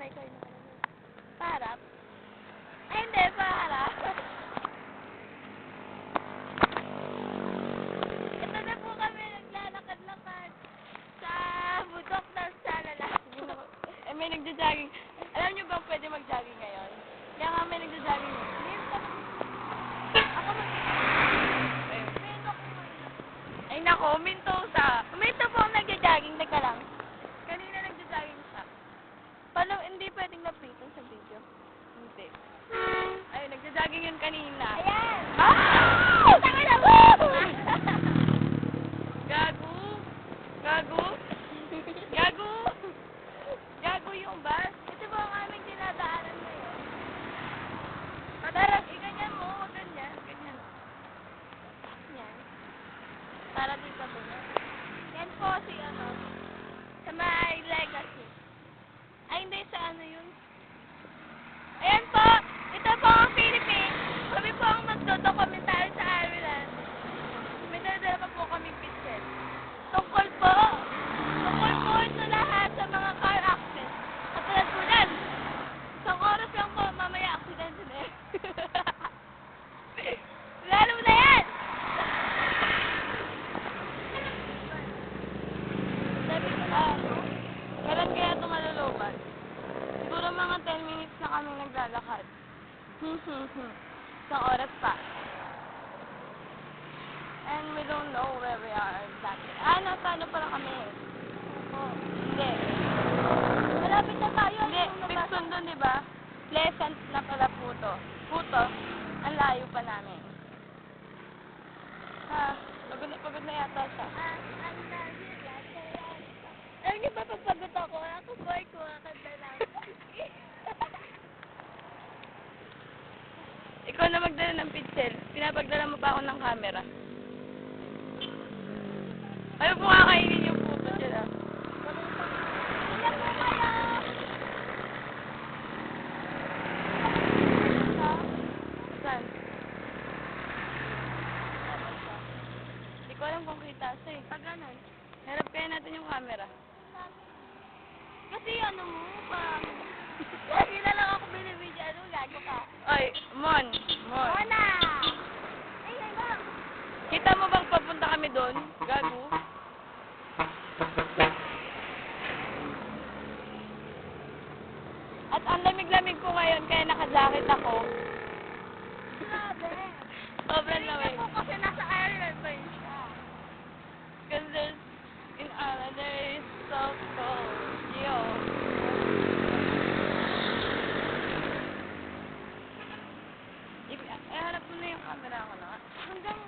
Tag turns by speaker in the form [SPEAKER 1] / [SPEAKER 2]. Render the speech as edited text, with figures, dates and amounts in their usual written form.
[SPEAKER 1] nanay ko yung paharap. Ay, hindi, paharap. Ito na po kami, naglalakad-lakad sa bundok ng Salala.
[SPEAKER 2] May nagja-jogging. Alam niyo ba pwede mag-jogging ngayon? Kaya nga may nagja-jogging.
[SPEAKER 1] Ako
[SPEAKER 2] Ay nako, Mintosa.
[SPEAKER 1] Minto po ang nagja-jogging, teka lang.
[SPEAKER 2] Kanina nagja-jogging siya.
[SPEAKER 1] Paano hindi pwedeng napitan sa video?
[SPEAKER 2] Hindi. Ay, nagja-jogging yun kanina.
[SPEAKER 1] Ayan!
[SPEAKER 2] Ah!
[SPEAKER 1] Tanga na! Woo!
[SPEAKER 2] Gago. Gago. Gago. Gago yung bus.
[SPEAKER 1] Ito po ang aming dinadaanan ngayon.
[SPEAKER 2] Tara, iganyan mo. Huwag ganyan. Ganyan.
[SPEAKER 1] Yan. Para dito po. Yan po si sa may legacy. Ay, hindi sa ano yun. Ayan po! Ito po ang Philippines. Kami po ang magdodokumentaryo sa Ireland. May dala pa po kami picture. Tungkol po ito lahat sa mga car accident. Katulad po yan. Isang oras lang po, mamaya accident na yan. Lalo na yan!
[SPEAKER 2] Sabi ko, kailan kaya ito malulubat? Siguro mga 10 minutes na kami naglalakad. Isang oras pa. And we don't know where we are exactly. Nasa ano pala kami? Hindi.
[SPEAKER 1] Malapit na tayo.
[SPEAKER 2] Hindi, Pixon doon, di ba? Pleasant na pala Puto. Puto, ang layo pa namin. Pagod na yata siya.
[SPEAKER 1] Alam niyo ba pagpagod ako boy ko, kanta lang.
[SPEAKER 2] Ikaw na magdala ng pixel. Pinapagdala mo pa ako ng camera. Ayaw mo kakainin yung puto sila.
[SPEAKER 1] Ilan mo kayo?
[SPEAKER 2] Saan? Hindi ko alam kung kita siya eh.
[SPEAKER 1] Pag ganun.
[SPEAKER 2] Harap kaya natin yung camera.
[SPEAKER 1] Kasi ano mo, lagi na lang ako binibidyo. Ano, gago ka?
[SPEAKER 2] Oy, Mon.
[SPEAKER 1] Mona! Ay, mo!
[SPEAKER 2] Kita mo bang papunta kami doon? Gago. At ang lamig-lamig ko ngayon kaya naka-jacket ako.
[SPEAKER 1] Grabe!
[SPEAKER 2] Sobrang lamig.
[SPEAKER 1] Ako kasi nasa Ireland pa yun siya.
[SPEAKER 2] Because there's, in Ireland, there is so cold. Yo. Harap mo na yung camera ko na.
[SPEAKER 1] Hanggang